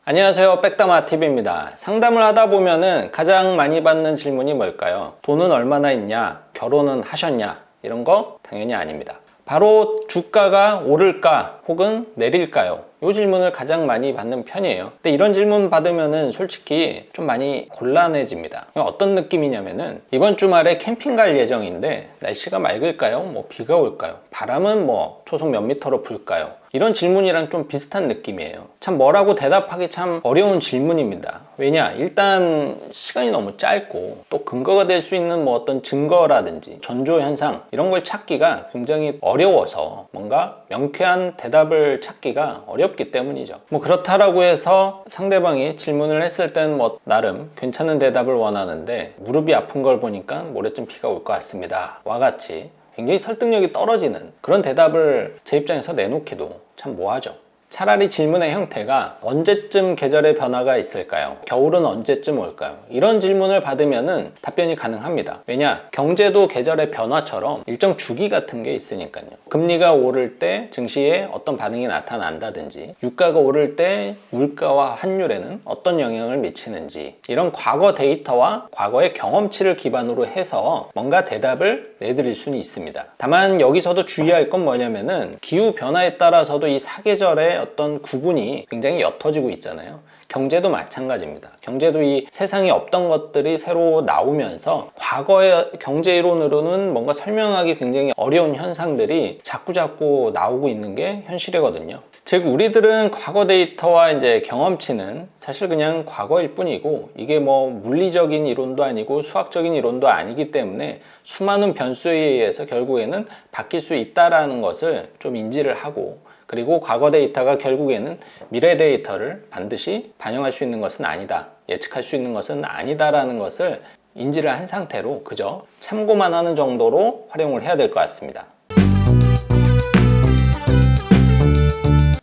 안녕하세요, 백다마TV입니다. 상담을 하다 보면은 가장 많이 받는 질문이 뭘까요? 돈은 얼마나 있냐? 결혼은 하셨냐? 이런 거 당연히 아닙니다. 바로 주가가 오를까 혹은 내릴까요? 이 질문을 가장 많이 받는 편이에요. 근데 이런 질문 받으면은 솔직히 좀 많이 곤란해집니다. 어떤 느낌이냐면은 이번 주말에 캠핑 갈 예정인데 날씨가 맑을까요? 뭐 비가 올까요? 바람은 뭐 초속 몇 미터로 불까요? 이런 질문이랑 좀 비슷한 느낌이에요. 참 뭐라고 대답하기 참 어려운 질문입니다. 왜냐? 일단 시간이 너무 짧고 또 근거가 될 수 있는 뭐 어떤 증거라든지 전조현상 이런 걸 찾기가 굉장히 어려워서 뭔가 명쾌한 대답을 찾기가 어렵기 때문이죠. 뭐 그렇다라고 해서 상대방이 질문을 했을 땐 뭐 나름 괜찮은 대답을 원하는데 무릎이 아픈 걸 보니까 모레쯤 비가 올 것 같습니다. 와 같이 굉장히 설득력이 떨어지는 그런 대답을 제 입장에서 내놓기도 참 뭐하죠. 차라리 질문의 형태가 언제쯤 계절의 변화가 있을까요? 겨울은 언제쯤 올까요? 이런 질문을 받으면은 답변이 가능합니다. 왜냐? 경제도 계절의 변화처럼 일정 주기 같은 게 있으니까요. 금리가 오를 때 증시에 어떤 반응이 나타난다든지 유가가 오를 때 물가와 환율에는 어떤 영향을 미치는지 이런 과거 데이터와 과거의 경험치를 기반으로 해서 뭔가 대답을 내드릴 수는 있습니다. 다만 여기서도 주의할 건 뭐냐면은 기후 변화에 따라서도 이 사계절의 어떤 구분이 굉장히 옅어지고 있잖아요. 경제도 마찬가지입니다. 경제도 이 세상에 없던 것들이 새로 나오면서 과거의 경제 이론으로는 뭔가 설명하기 굉장히 어려운 현상들이 자꾸자꾸 나오고 있는 게 현실이거든요. 즉 우리들은 과거 데이터와 이제 경험치는 사실 그냥 과거일 뿐이고 이게 뭐 물리적인 이론도 아니고 수학적인 이론도 아니기 때문에 수많은 변수에 의해서 결국에는 바뀔 수 있다라는 것을 좀 인지를 하고 그리고 과거 데이터가 결국에는 미래 데이터를 반드시 반영할 수 있는 것은 아니다. 예측할 수 있는 것은 아니다라는 것을 인지를 한 상태로 그저 참고만 하는 정도로 활용을 해야 될 것 같습니다.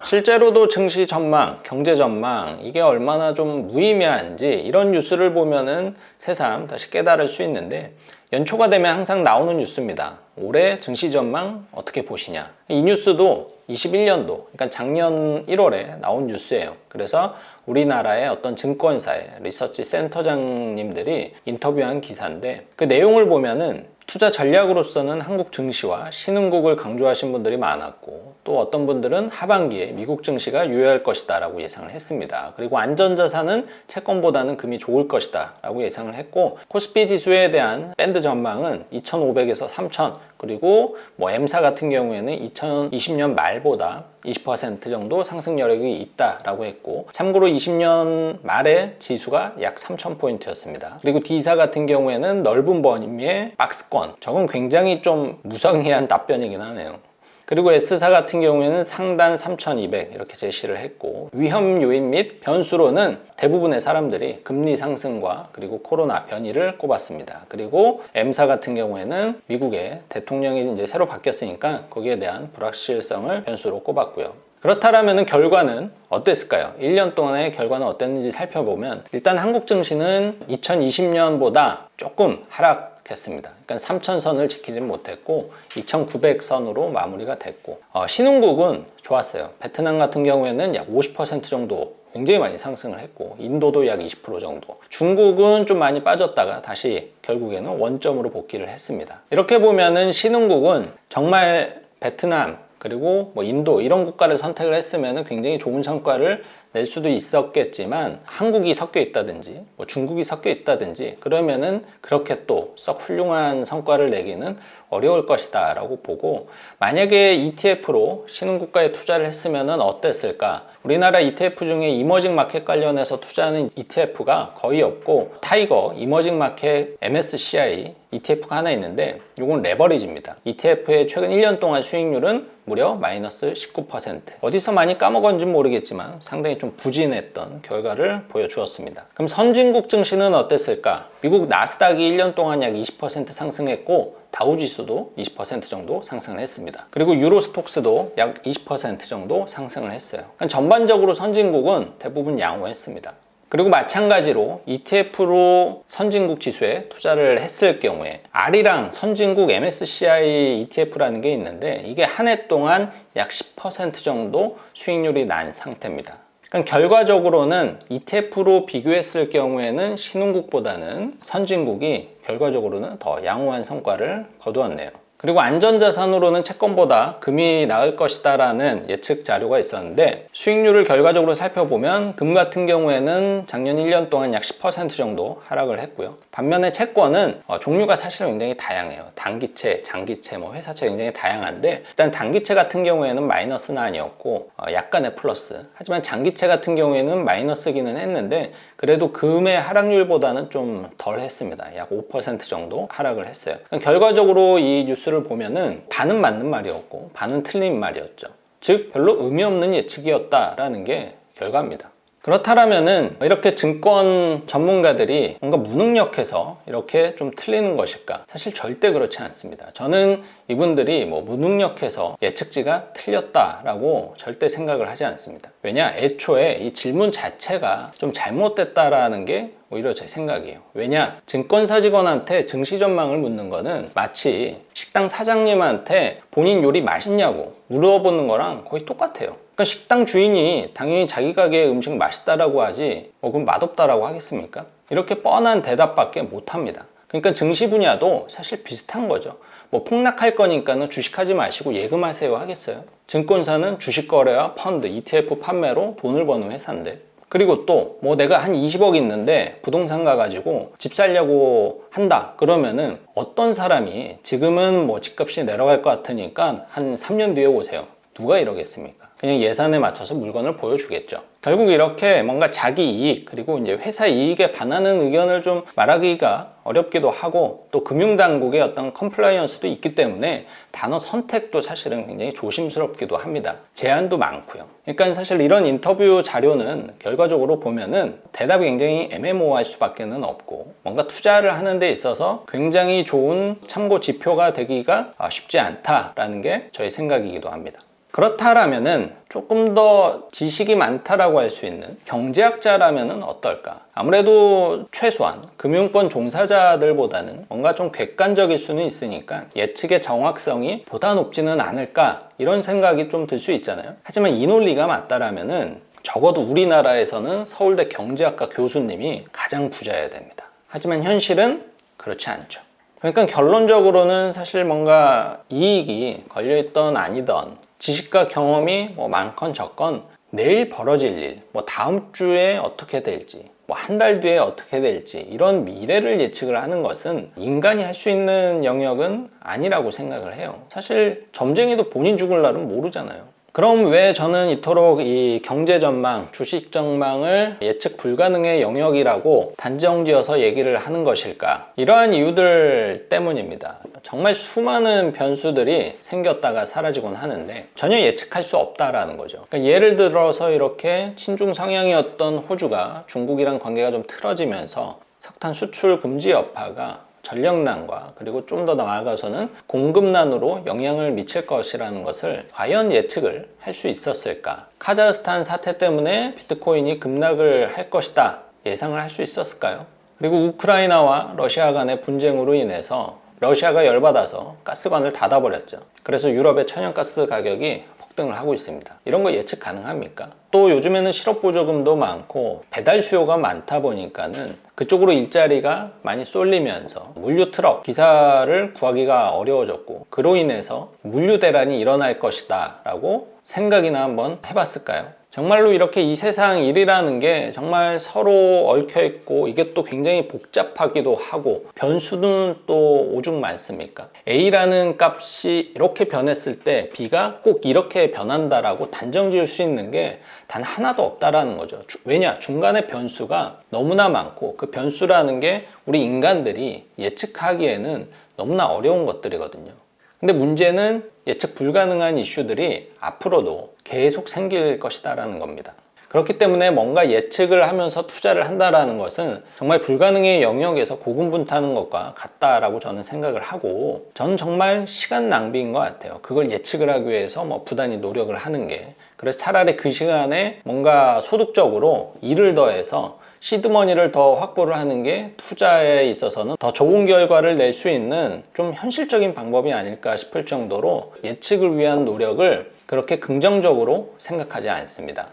실제로도 증시 전망, 경제 전망 이게 얼마나 좀 무의미한지 이런 뉴스를 보면은 새삼 다시 깨달을 수 있는데 연초가 되면 항상 나오는 뉴스입니다. 올해 증시 전망 어떻게 보시냐? 이 뉴스도 21년도, 그러니까 작년 1월에 나온 뉴스예요. 그래서 우리나라의 어떤 증권사의 리서치 센터장님들이 인터뷰한 기사인데 그 내용을 보면은 투자 전략으로서는 한국 증시와 신흥국을 강조하신 분들이 많았고 또 어떤 분들은 하반기에 미국 증시가 유효할 것이다 라고 예상을 했습니다. 그리고 안전자산은 채권보다는 금이 좋을 것이다 라고 예상을 했고 코스피 지수에 대한 밴드 전망은 2500에서 3000 그리고 뭐 M사 같은 경우에는 2020년 말보다 20% 정도 상승 여력이 있다라고 했고 참고로 20년 말에 지수가 약 3000포인트였습니다. 그리고 D사 같은 경우에는 넓은 범위의 박스권 저건 굉장히 좀 무성의한 답변이긴 하네요. 그리고 S사 같은 경우에는 상단 3200 이렇게 제시를 했고 위험 요인 및 변수로는 대부분의 사람들이 금리 상승과 그리고 코로나 변이를 꼽았습니다. 그리고 M사 같은 경우에는 미국의 대통령이 이제 새로 바뀌었으니까 거기에 대한 불확실성을 변수로 꼽았고요. 그렇다면 결과는 어땠을까요? 1년 동안의 결과는 어땠는지 살펴보면 일단 한국 증시는 2020년보다 조금 하락했습니다. 그러니까 3000선을 지키지 못했고 2900선으로 마무리가 됐고 신흥국은 좋았어요. 베트남 같은 경우에는 약 50% 정도 굉장히 많이 상승을 했고 인도도 약 20% 정도 중국은 좀 많이 빠졌다가 다시 결국에는 원점으로 복귀를 했습니다. 이렇게 보면은 신흥국은 정말 베트남 그리고 뭐 인도 이런 국가를 선택을 했으면 굉장히 좋은 성과를 낼 수도 있었겠지만 한국이 섞여 있다든지 뭐 중국이 섞여 있다든지 그러면은 그렇게 또 썩 훌륭한 성과를 내기는 어려울 것이다 라고 보고 만약에 ETF로 신흥국가에 투자를 했으면 어땠을까? 우리나라 ETF 중에 이머징 마켓 관련해서 투자하는 ETF가 거의 없고 타이거 이머징 마켓 MSCI ETF가 하나 있는데 이건 레버리지입니다. ETF의 최근 1년 동안 수익률은 무려 마이너스 19%. 어디서 많이 까먹었는지 모르겠지만 상당히 좀 부진했던 결과를 보여주었습니다. 그럼 선진국 증시는 어땠을까? 미국 나스닥이 1년 동안 약 20% 상승했고 다우지수도 20% 정도 상승을 했습니다. 그리고 유로스톡스도 약 20% 정도 상승을 했어요. 그러니까 전반적으로 선진국은 대부분 양호했습니다. 그리고 마찬가지로 ETF로 선진국 지수에 투자를 했을 경우에 R이랑 선진국 MSCI ETF라는 게 있는데 이게 한 해 동안 약 10% 정도 수익률이 난 상태입니다. 그러니까 결과적으로는 ETF로 비교했을 경우에는 신흥국보다는 선진국이 결과적으로는 더 양호한 성과를 거두었네요. 그리고 안전자산으로는 채권보다 금이 나을 것이다 라는 예측 자료가 있었는데 수익률을 결과적으로 살펴보면 금 같은 경우에는 작년 1년 동안 약 10% 정도 하락을 했고요. 반면에 채권은 종류가 사실 굉장히 다양해요. 단기채, 장기채, 회사채 굉장히 다양한데 일단 단기채 같은 경우에는 마이너스는 아니었고 약간의 플러스. 하지만 장기채 같은 경우에는 마이너스기는 했는데 그래도 금의 하락률보다는 좀 덜 했습니다. 약 5% 정도 하락을 했어요. 결과적으로 이 뉴스를 보면은 반은 맞는 말이었고 반은 틀린 말이었죠. 즉 별로 의미 없는 예측이었다라는 게 결과입니다. 그렇다면은 이렇게 증권 전문가들이 뭔가 무능력해서 이렇게 좀 틀리는 것일까? 사실 절대 그렇지 않습니다. 저는 이분들이 무능력해서 예측지가 틀렸다라고 절대 생각을 하지 않습니다. 왜냐? 애초에 이 질문 자체가 좀 잘못됐다라는 게 오히려 제 생각이에요. 왜냐? 증권사 직원한테 증시 전망을 묻는 거는 마치 식당 사장님한테 본인 요리 맛있냐고 물어보는 거랑 거의 똑같아요. 그러니까 식당 주인이 당연히 자기 가게의 음식 맛있다라고 하지 그럼 맛없다라고 하겠습니까? 이렇게 뻔한 대답밖에 못합니다. 그러니까 증시 분야도 사실 비슷한 거죠. 폭락할 거니까는 주식하지 마시고 예금하세요 하겠어요? 증권사는 주식 거래와 펀드, ETF 판매로 돈을 버는 회사인데 그리고 또 내가 한 20억 있는데 부동산 가가지고 집 살려고 한다 그러면은 어떤 사람이 지금은 집값이 내려갈 것 같으니까 한 3년 뒤에 오세요. 누가 이러겠습니까? 그냥 예산에 맞춰서 물건을 보여주겠죠. 결국 이렇게 뭔가 자기 이익 그리고 이제 회사 이익에 반하는 의견을 좀 말하기가 어렵기도 하고 또 금융당국의 어떤 컴플라이언스도 있기 때문에 단어 선택도 사실은 굉장히 조심스럽기도 합니다. 제한도 많고요. 그러니까 사실 이런 인터뷰 자료는 결과적으로 보면은 대답이 굉장히 애매모호할 수밖에는 없고 뭔가 투자를 하는 데 있어서 굉장히 좋은 참고 지표가 되기가 쉽지 않다라는 게 저의 생각이기도 합니다. 그렇다라면은 조금 더 지식이 많다라고 할 수 있는 경제학자라면은 어떨까? 아무래도 최소한 금융권 종사자들보다는 뭔가 좀 객관적일 수는 있으니까 예측의 정확성이 보다 높지는 않을까? 이런 생각이 좀 들 수 있잖아요. 하지만 이 논리가 맞다라면은 적어도 우리나라에서는 서울대 경제학과 교수님이 가장 부자여야 됩니다. 하지만 현실은 그렇지 않죠. 그러니까 결론적으로는 사실 뭔가 이익이 걸려있던 아니던 지식과 경험이 많건 적건 내일 벌어질 일, 다음 주에 어떻게 될지, 한 달 뒤에 어떻게 될지 이런 미래를 예측을 하는 것은 인간이 할 수 있는 영역은 아니라고 생각을 해요. 사실 점쟁이도 본인 죽을 날은 모르잖아요. 그럼 왜 저는 이토록 이 경제 전망, 주식 전망을 예측 불가능의 영역이라고 단정지어서 얘기를 하는 것일까? 이러한 이유들 때문입니다. 정말 수많은 변수들이 생겼다가 사라지곤 하는데 전혀 예측할 수 없다라는 거죠. 그러니까 예를 들어서 이렇게 친중 성향이었던 호주가 중국이랑 관계가 좀 틀어지면서 석탄 수출 금지 여파가 전력난과 그리고 좀 더 나아가서는 공급난으로 영향을 미칠 것이라는 것을 과연 예측을 할 수 있었을까? 카자흐스탄 사태 때문에 비트코인이 급락을 할 것이다 예상을 할 수 있었을까요? 그리고 우크라이나와 러시아 간의 분쟁으로 인해서 러시아가 열받아서 가스관을 닫아버렸죠. 그래서 유럽의 천연가스 가격이 폭등을 하고 있습니다. 이런 거 예측 가능합니까? 또 요즘에는 실업보조금도 많고 배달 수요가 많다 보니까는 그쪽으로 일자리가 많이 쏠리면서 물류 트럭 기사를 구하기가 어려워졌고 그로 인해서 물류 대란이 일어날 것이다 라고 생각이나 한번 해봤을까요? 정말로 이렇게 이 세상 일이라는 게 정말 서로 얽혀있고 이게 또 굉장히 복잡하기도 하고 변수는 또 오죽 많습니까? A라는 값이 이렇게 변했을 때 B가 꼭 이렇게 변한다라고 단정 지을 수 있는 게 단 하나도 없다라는 거죠. 왜냐? 중간에 변수가 너무나 많고 그 변수라는 게 우리 인간들이 예측하기에는 너무나 어려운 것들이거든요. 근데 문제는 예측 불가능한 이슈들이 앞으로도 계속 생길 것이다라는 겁니다. 그렇기 때문에 뭔가 예측을 하면서 투자를 한다라는 것은 정말 불가능의 영역에서 고군분투하는 것과 같다라고 저는 생각을 하고 저는 정말 시간 낭비인 것 같아요. 그걸 예측을 하기 위해서 부단히 노력을 하는 게 그래서 차라리 그 시간에 뭔가 소득적으로 일을 더해서 시드머니를 더 확보를 하는 게 투자에 있어서는 더 좋은 결과를 낼 수 있는 좀 현실적인 방법이 아닐까 싶을 정도로 예측을 위한 노력을 그렇게 긍정적으로 생각하지 않습니다.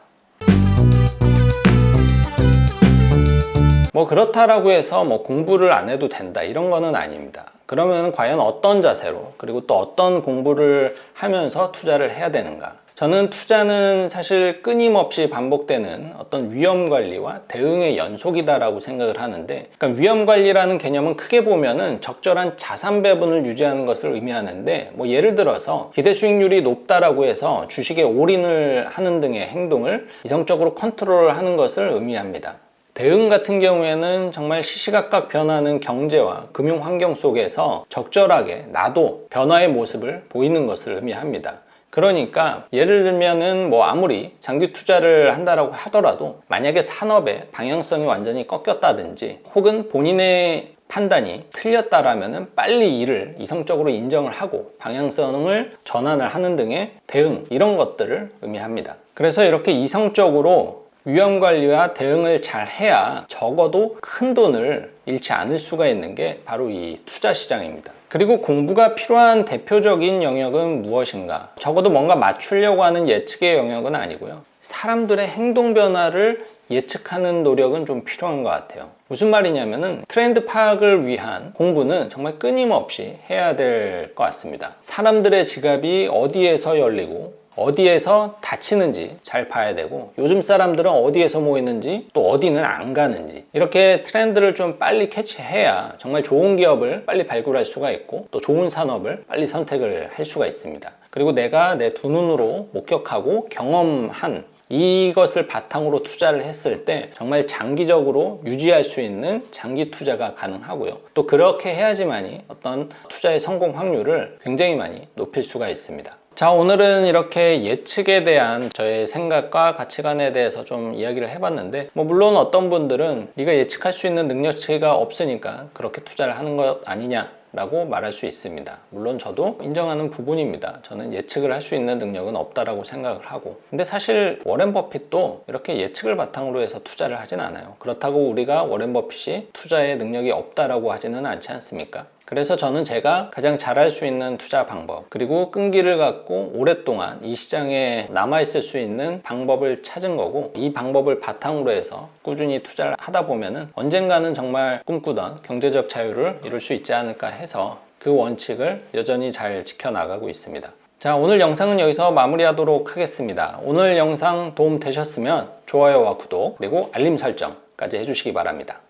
뭐 그렇다라고 해서 뭐 공부를 안 해도 된다 이런 거는 아닙니다. 그러면 과연 어떤 자세로 그리고 또 어떤 공부를 하면서 투자를 해야 되는가? 저는 투자는 사실 끊임없이 반복되는 어떤 위험 관리와 대응의 연속이다라고 생각을 하는데, 그러니까 위험 관리라는 개념은 크게 보면은 적절한 자산 배분을 유지하는 것을 의미하는데, 뭐 예를 들어서 기대 수익률이 높다라고 해서 주식에 올인을 하는 등의 행동을 이성적으로 컨트롤하는 것을 의미합니다. 대응 같은 경우에는 정말 시시각각 변하는 경제와 금융 환경 속에서 적절하게 나도 변화의 모습을 보이는 것을 의미합니다. 그러니까 예를 들면은 뭐 아무리 장기 투자를 한다라고 하더라도 만약에 산업의 방향성이 완전히 꺾였다든지 혹은 본인의 판단이 틀렸다라면은 빨리 이를 이성적으로 인정을 하고 방향성을 전환을 하는 등의 대응, 이런 것들을 의미합니다. 그래서 이렇게 이성적으로 위험 관리와 대응을 잘 해야 적어도 큰 돈을 잃지 않을 수가 있는 게 바로 이 투자 시장입니다. 그리고 공부가 필요한 대표적인 영역은 무엇인가? 적어도 뭔가 맞추려고 하는 예측의 영역은 아니고요. 사람들의 행동 변화를 예측하는 노력은 좀 필요한 것 같아요. 무슨 말이냐면은 트렌드 파악을 위한 공부는 정말 끊임없이 해야 될 것 같습니다. 사람들의 지갑이 어디에서 열리고 어디에서 닫히는지 잘 봐야 되고, 요즘 사람들은 어디에서 모이는지 또 어디는 안 가는지, 이렇게 트렌드를 좀 빨리 캐치해야 정말 좋은 기업을 빨리 발굴할 수가 있고 또 좋은 산업을 빨리 선택을 할 수가 있습니다. 그리고 내가 내 두 눈으로 목격하고 경험한 이것을 바탕으로 투자를 했을 때 정말 장기적으로 유지할 수 있는 장기 투자가 가능하고요. 또 그렇게 해야지만이 어떤 투자의 성공 확률을 굉장히 많이 높일 수가 있습니다. 자, 오늘은 이렇게 예측에 대한 저의 생각과 가치관에 대해서 좀 이야기를 해봤는데, 뭐 물론 어떤 분들은 네가 예측할 수 있는 능력치가 없으니까 그렇게 투자를 하는 것 아니냐 라고 말할 수 있습니다. 물론 저도 인정하는 부분입니다. 저는 예측을 할 수 있는 능력은 없다라고 생각을 하고, 근데 사실 워렌 버핏도 이렇게 예측을 바탕으로 해서 투자를 하진 않아요. 그렇다고 우리가 워렌 버핏이 투자에 능력이 없다라고 하지는 않지 않습니까? 그래서 저는 제가 가장 잘할 수 있는 투자 방법, 그리고 끈기를 갖고 오랫동안 이 시장에 남아있을 수 있는 방법을 찾은 거고, 이 방법을 바탕으로 해서 꾸준히 투자를 하다 보면은 언젠가는 정말 꿈꾸던 경제적 자유를 이룰 수 있지 않을까 해서 그 원칙을 여전히 잘 지켜나가고 있습니다. 자, 오늘 영상은 여기서 마무리하도록 하겠습니다. 오늘 영상 도움 되셨으면 좋아요와 구독 그리고 알림 설정까지 해주시기 바랍니다.